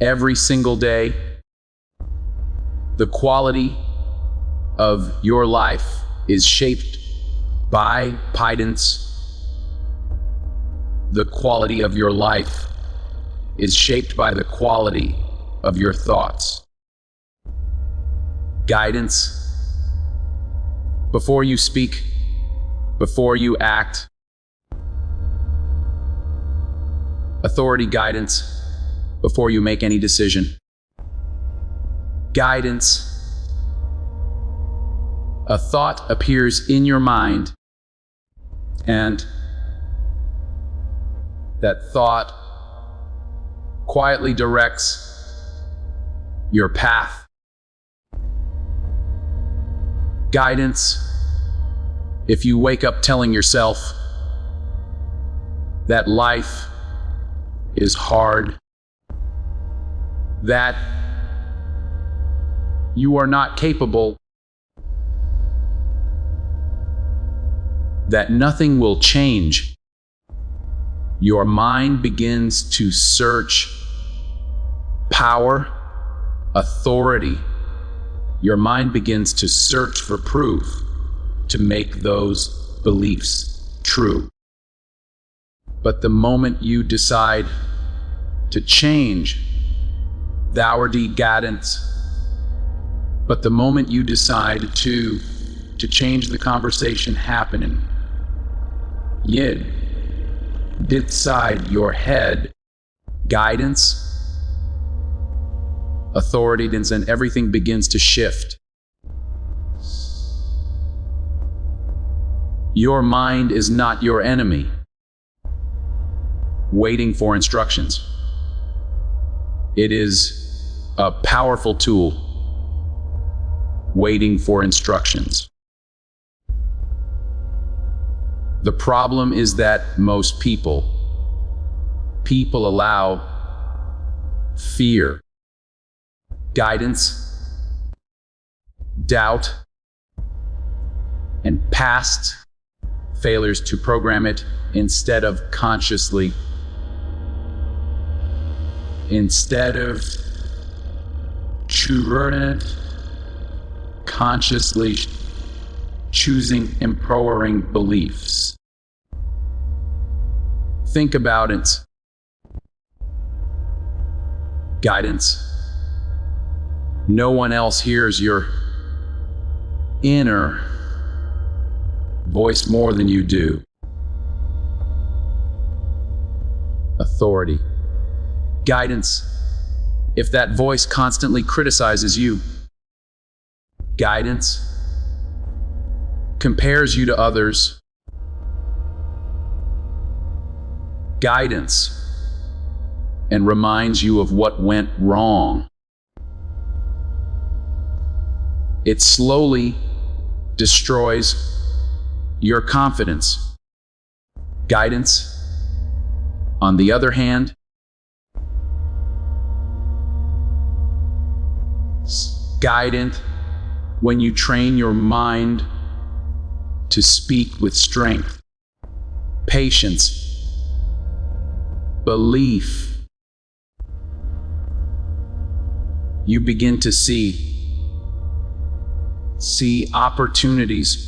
every single day. The quality of your life is shaped by guidance. The quality of your life is shaped by the quality of your thoughts. Guidance. Before you speak, before you act. Authority. Guidance. Before you make any decision. Guidance. A thought appears in your mind, and that thought quietly directs your path. Guidance. If you wake up telling yourself that life is hard, that you are not capable, that nothing will change, your mind begins to search power, authority. Your mind begins to search for proof to make those beliefs true. But the moment you decide to change the guidance, but the moment you decide to change the conversation happening, inside your head, guidance, authority, and everything begins to shift. Your mind is not your enemy, waiting for instructions. It is a powerful tool, waiting for instructions. The problem is that most people allow fear, guidance, doubt, and past failures to program it instead of consciously, consciously choosing empowering beliefs. Think about it. Guidance. No one else hears your inner voice more than you do. Authority. Guidance. If that voice constantly criticizes you, guidance compares you to others, guidance, and reminds you of what went wrong. It slowly destroys your confidence. Guidance, on the other hand, guidance when you train your mind to speak with strength, patience, belief. You begin to see opportunities.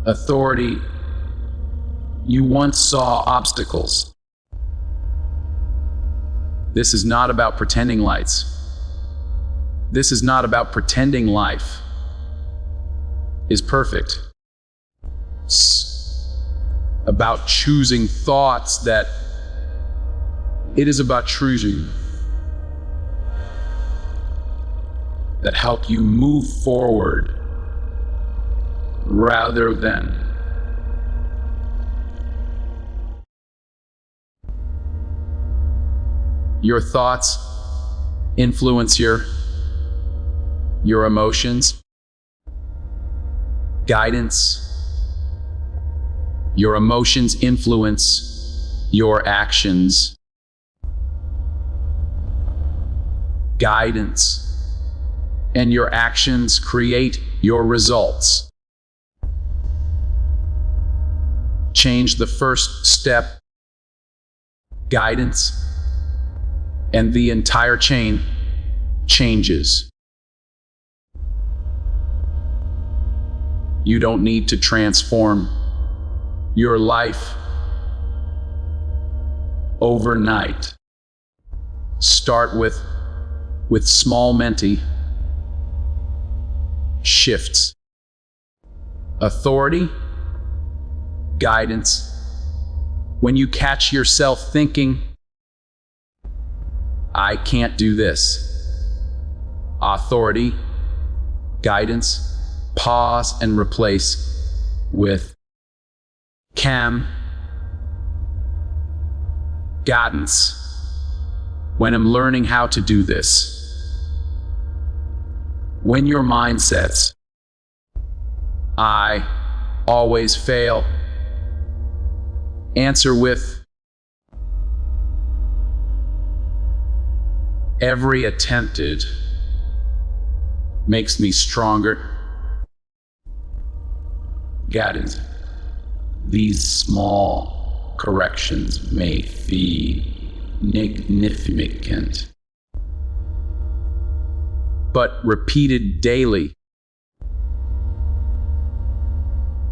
Authority. You once saw obstacles. This is not about pretending lights. This is not about pretending life is perfect. It's about choosing thoughts that it is about choosing that help you move forward rather than your thoughts influence your emotions. Guidance. Your emotions influence your actions. Guidance. And your actions create your results. Change the first step. Guidance. and the entire chain changes. You don't need to transform your life overnight. Start with small mental shifts. Authority, guidance. When you catch yourself thinking, I can't do this. Authority, guidance, pause and replace with calm, guidance. When I'm learning how to do this. When your mind says, I always fail, answer with, every attempted makes me stronger. Guidance. These small corrections may feel significant, but repeated daily.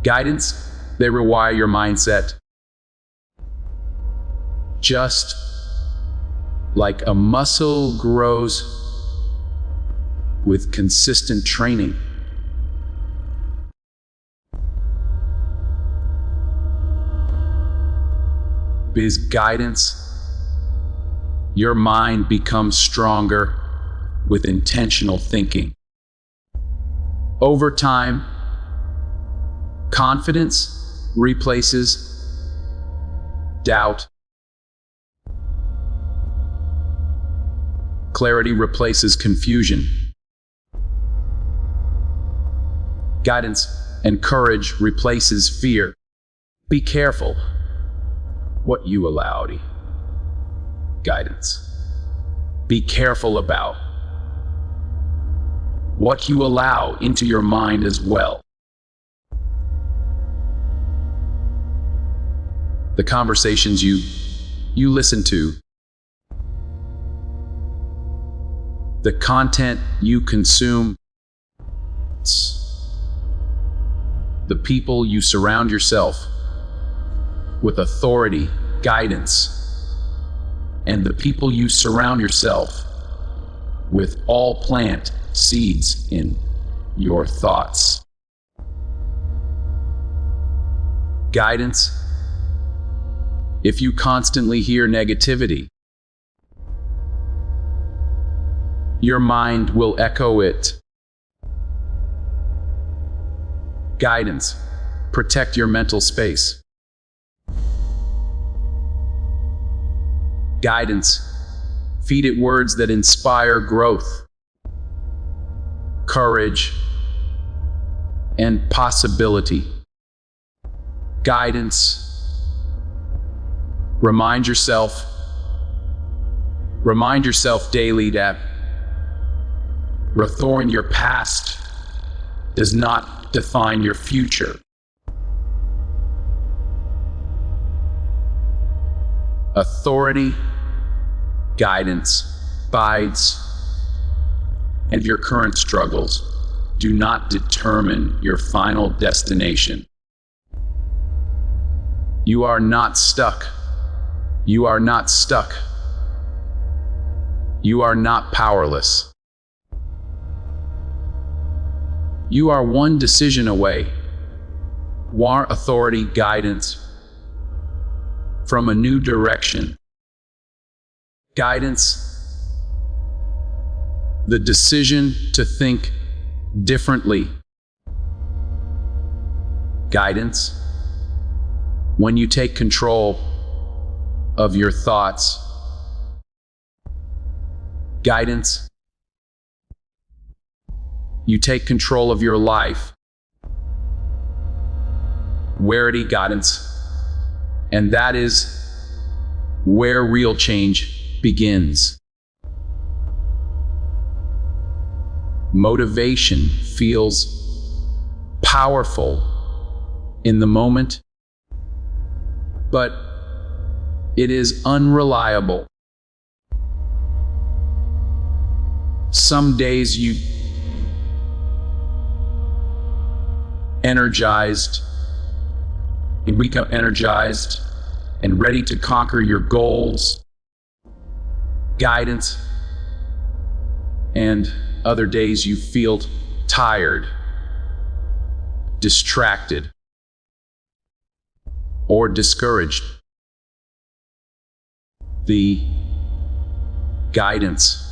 Guidance, they rewire your mindset. Just like a muscle grows with consistent training. With guidance, your mind becomes stronger with intentional thinking. Over time, confidence replaces doubt. Clarity replaces confusion. Guidance and courage replaces fear. Be careful what you allow. Guidance. Be careful about what you allow into your mind as well. The conversations you listen to, the content you consume, the people you surround yourself with authority, guidance, and the people you surround yourself with all plant seeds in your thoughts. Guidance. If you constantly hear negativity, your mind will echo it. Guidance. Protect your mental space. Guidance. Feed it words that inspire growth, courage, and possibility. Guidance. Remind yourself daily that restoring your past does not define your future. Authority, guidance, guides, and your current struggles do not determine your final destination. You are not stuck. You are not stuck. You are not powerless. You are one decision away. War, authority, guidance from a new direction. Guidance, the decision to think differently. Guidance, when you take control of your thoughts. Guidance, you take control of your life. Warity, guidance, and that is where real change begins. Motivation feels powerful in the moment, but it is unreliable. Some days you wake up energized and ready to conquer your goals, guidance, and other days you feel tired, distracted, or discouraged. The guidance.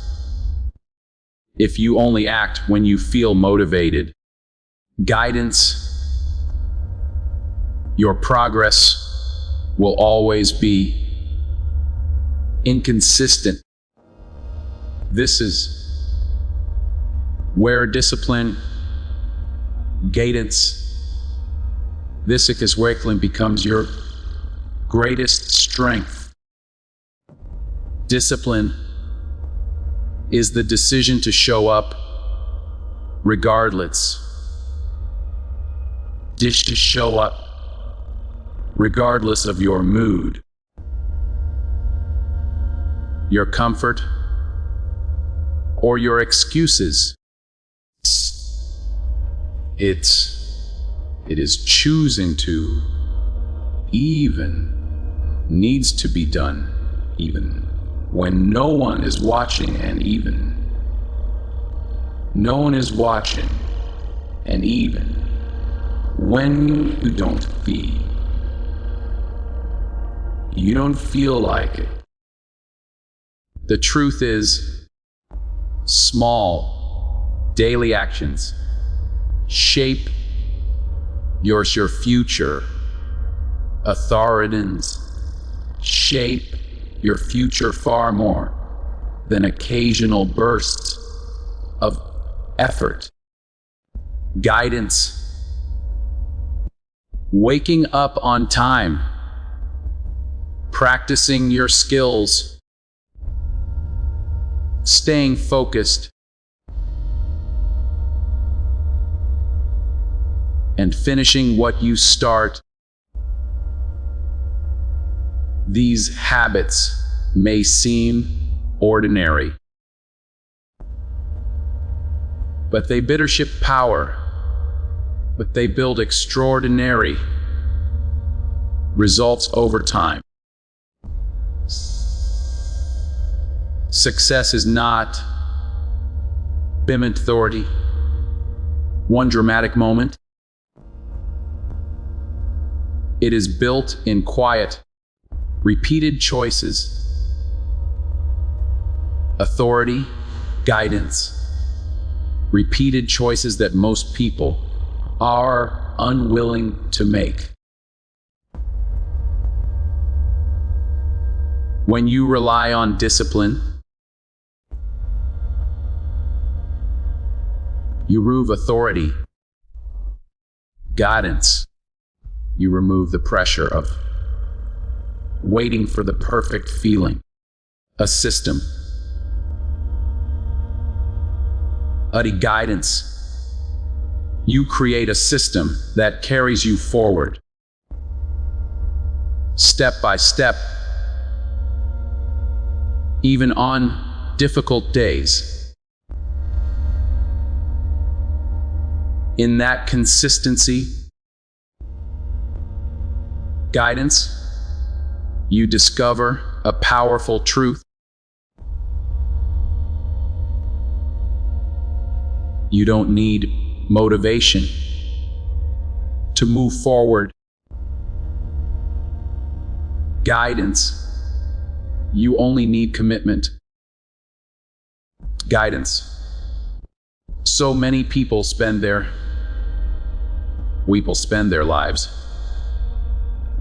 If you only act when you feel motivated. Guidance. Your progress will always be inconsistent. This is where discipline, guidance, this is where becomes your greatest strength. Discipline is the decision to show up regardless. To show up regardless of your mood, your comfort, or your excuses. It is choosing to, even needs to be done, even when no one is watching, and even no one is watching, and even when you don't feel like it. The truth is, small daily actions shape your future. Authorities shape your future far more than occasional bursts of effort. Guidance. Waking up on time. Practicing your skills. Staying focused. And finishing what you start. These habits may seem ordinary, but they leadership power, but they build extraordinary results over time. Success is not BIM authority, one dramatic moment. It is built in quiet, repeated choices. Authority, guidance, repeated choices that most people are unwilling to make. When you rely on discipline, you remove authority, guidance. You remove the pressure of waiting for the perfect feeling. A system. Guidance. You create a system that carries you forward. Step by step. Even on difficult days. In that consistency, guidance, you discover a powerful truth. You don't need motivation to move forward. Guidance, you only need commitment. Guidance. So many people spend their lives.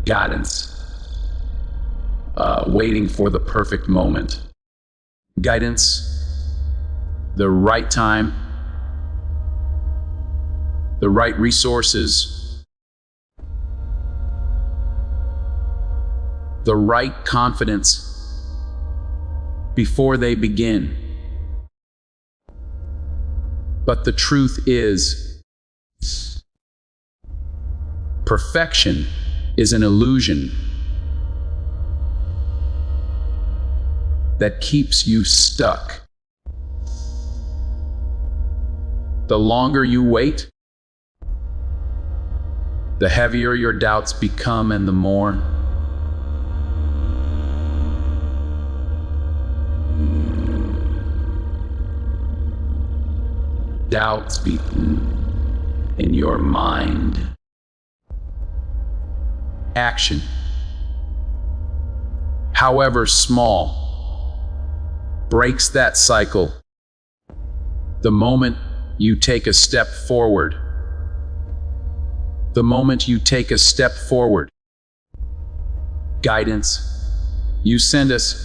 Guidance. Waiting for the perfect moment. Guidance. The right time. The right resources. The right confidence before they begin. But the truth is, perfection is an illusion that keeps you stuck. The longer you wait, the heavier your doubts become, and the more doubts beaten in your mind. Action, however small, breaks that cycle. The moment you take a step forward, the moment you take a step forward, guidance, you send us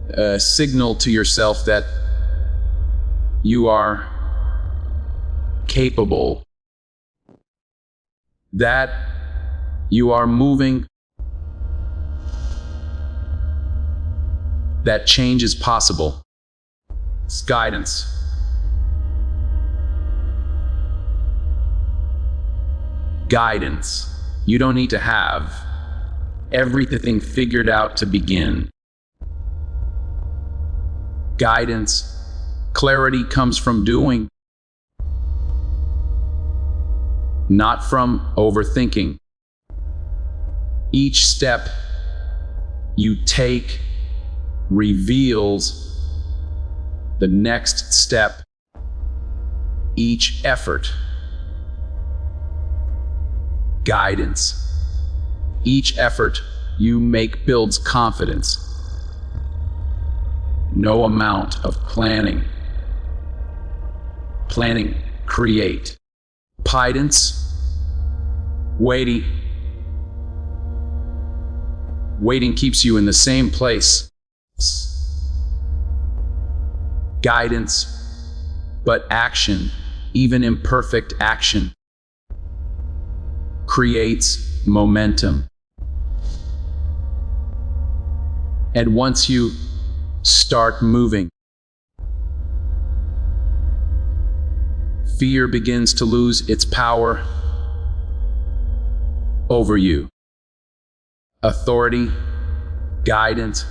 a signal to yourself that you are capable, that you are moving, that change is possible. It's guidance. Guidance. You don't need to have everything figured out to begin. Guidance. Clarity comes from doing, not from overthinking. Each step you take reveals the next step. Each effort, guidance. Each effort you make builds confidence. No amount of planning create guidance. Waiting keeps you in the same place. Guidance, but action, even imperfect action, creates momentum. And once you start moving, fear begins to lose its power over you. Authority, guidance.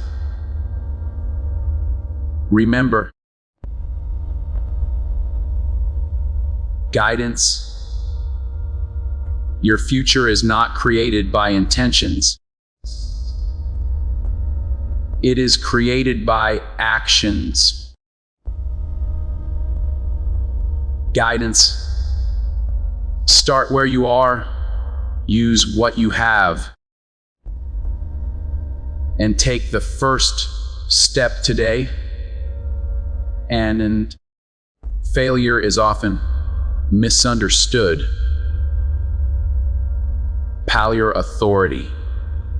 Remember, guidance. Your future is not created by intentions. It is created by actions. Guidance. Start where you are, use what you have, and take the first step today. And failure is often misunderstood. Power authority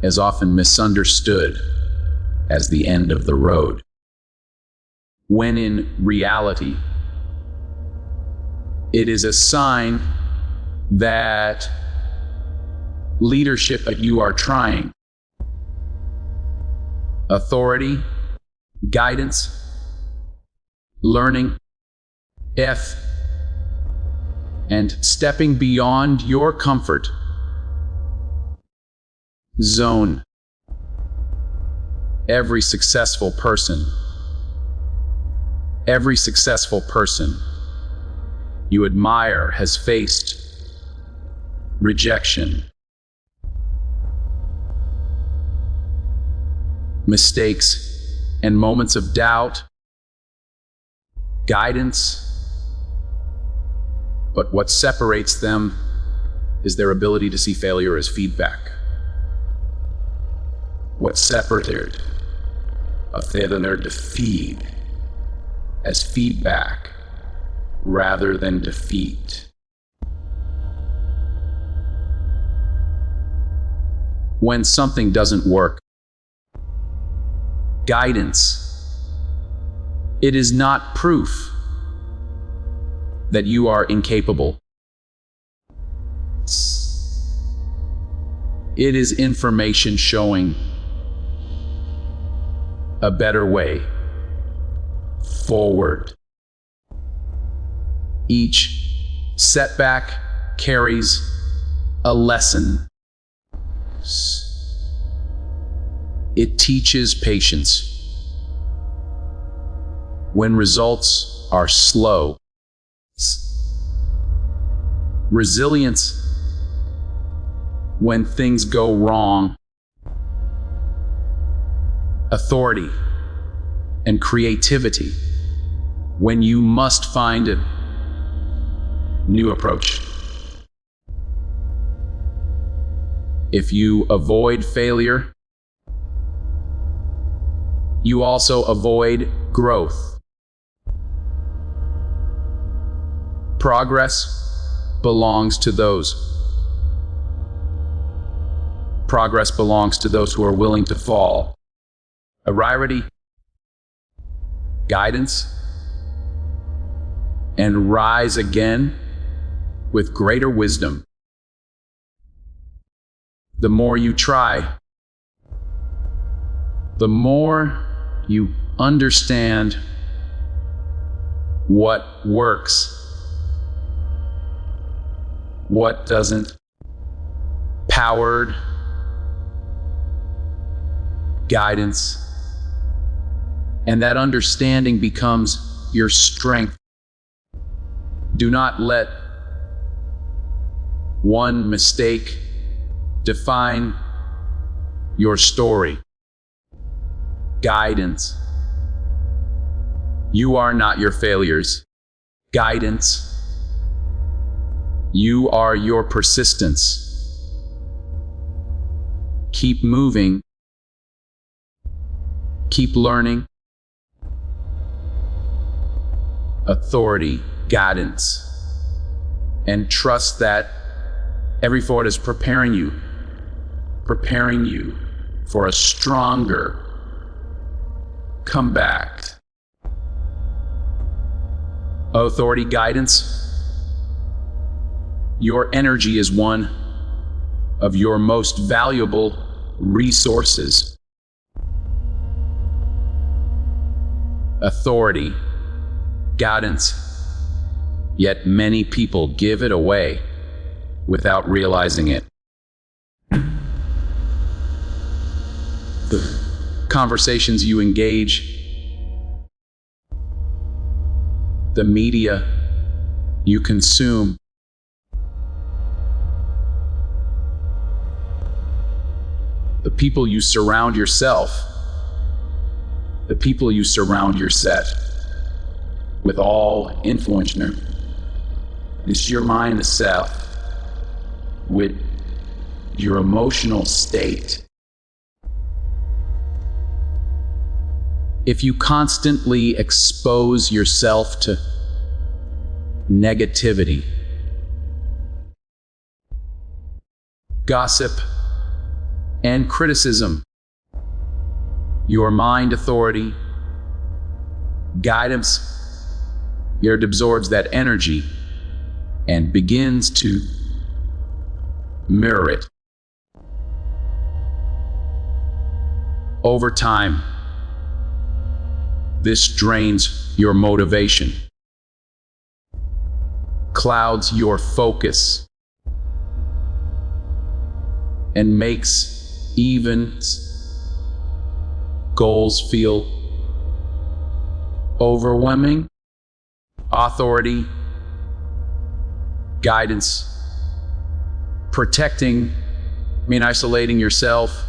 is often misunderstood as the end of the road, when in reality, it is a sign that leadership that you are trying. Authority, guidance, learning, and stepping beyond your comfort zone. Every successful person you admire has faced rejection, mistakes, and moments of doubt. Guidance, but what separates them is their ability to see failure as feedback. What separated their defeat as feedback rather than defeat. When something doesn't work, guidance, it is not proof that you are incapable. It is information showing a better way forward. Each setback carries a lesson. It teaches patience. When results are slow, Resilience when things go wrong. Authority and creativity when you must find a new approach. If you avoid failure, you also avoid growth. Progress belongs to those who are willing to fall. Rewire, guidance, and rise again with greater wisdom. The more you try, the more you understand what works, what doesn't. Powered guidance, and that understanding becomes your strength. Do not let one mistake define your story. Guidance. You are not your failures. Guidance. You are your persistence. Keep moving. Keep learning. Authority, guidance, and trust that every thought is preparing you for a stronger comeback. Authority, guidance. Your energy is one of your most valuable resources. Authority, guidance, yet many people give it away without realizing it. The conversations you engage, the media you consume, the people you surround yourself, the people you surround your set with all influence. It's your mind itself with your emotional state. If you constantly expose yourself to negativity, gossip, and criticism, your mind authority, guidance, it absorbs that energy and begins to mirror it. Over time, this drains your motivation, clouds your focus, and makes even goals feel overwhelming. Authority, guidance, protecting mean isolating yourself,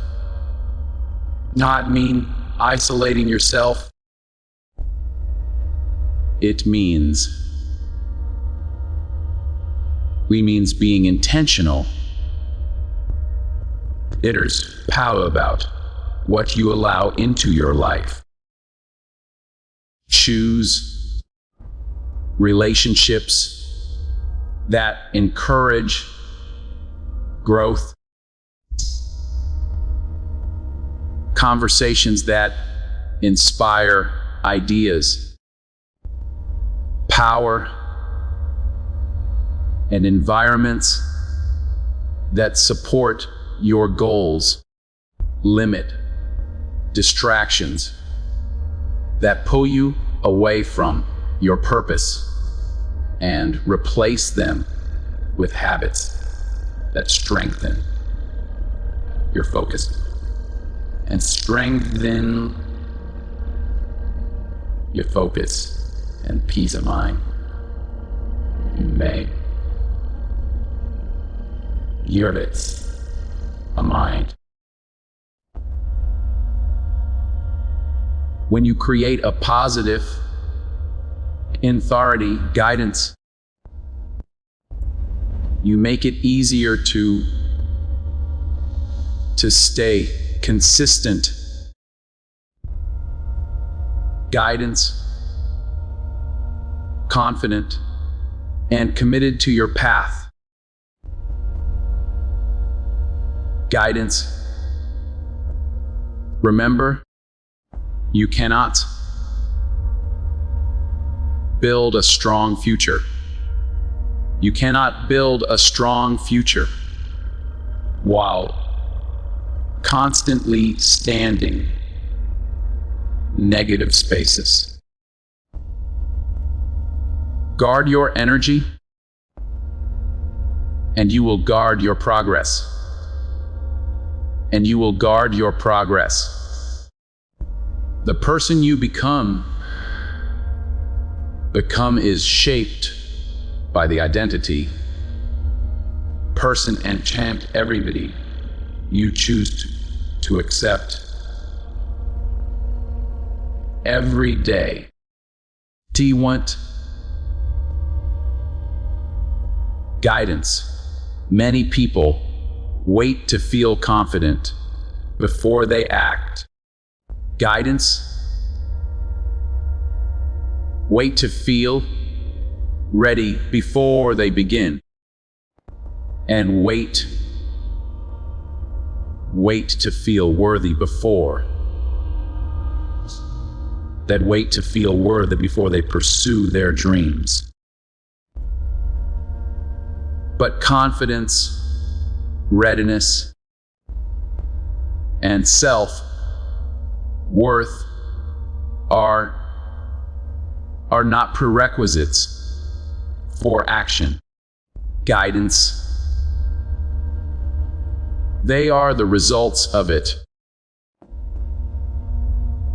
not mean isolating yourself. It means being intentional. There's power about what you allow into your life. Choose relationships that encourage growth, conversations that inspire ideas, power, and environments that support your goals. Limit distractions that pull you away from your purpose and replace them with habits that strengthen your focus and strengthen your focus and peace of mind. may. Yearless, a mind. When you create a positive authority, guidance, you make it easier to stay consistent. Guidance, confident, and committed to your path. Guidance. Remember, you cannot build a strong future. You cannot build a strong future while constantly standing negative spaces. Guard your energy, and you will guard your progress. And you will guard your progress. The person you become is shaped by the identity, person, and chant everybody you choose to accept every day. Do you want guidance? Many people wait to feel confident before they act. Guidance. Wait to feel ready before they begin. And wait to feel worthy before. That wait to feel worthy before they pursue their dreams. But confidence, readiness, and self-worth are not prerequisites for action. Guidance. They are the results of it.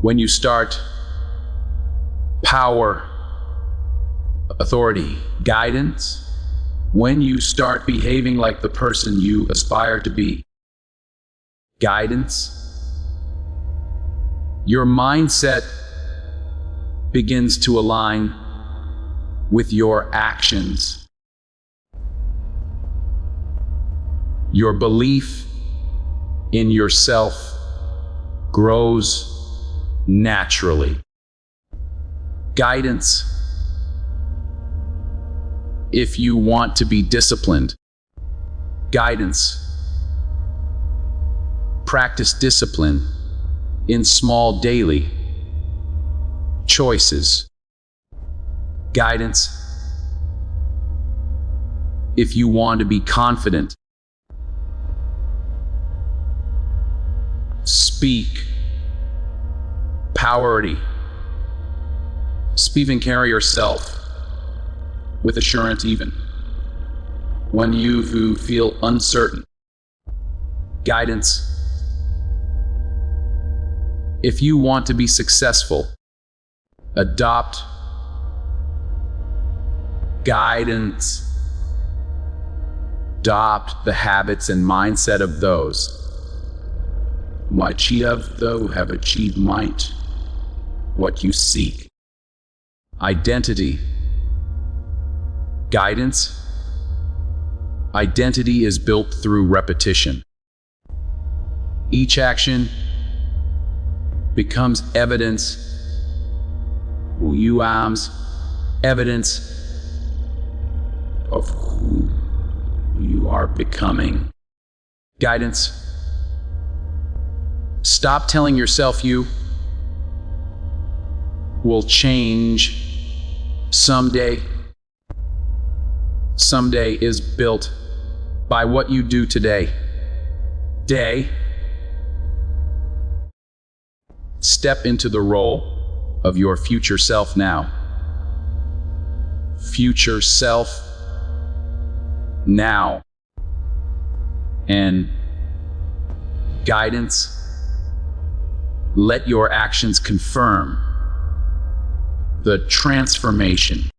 When you start power, authority, guidance, when you start behaving like the person you aspire to be, guidance, your mindset begins to align with your actions. Your belief in yourself grows naturally. Guidance. If you want to be disciplined, guidance. Practice discipline in small daily choices. Guidance. If you want to be confident, speak powerity. Speak and carry yourself with assurance even when you feel uncertain. Guidance. If you want to be successful, adopt guidance. Adopt the habits and mindset of those who have achieved might what you seek. Identity. Guidance. Identity is built through repetition. Each action becomes evidence who you are, evidence of who you are becoming. Guidance. Stop telling yourself you will change someday. Someday is built by what you do today. Step into the role of your future self now. Future self now. And guidance. Let your actions confirm the transformation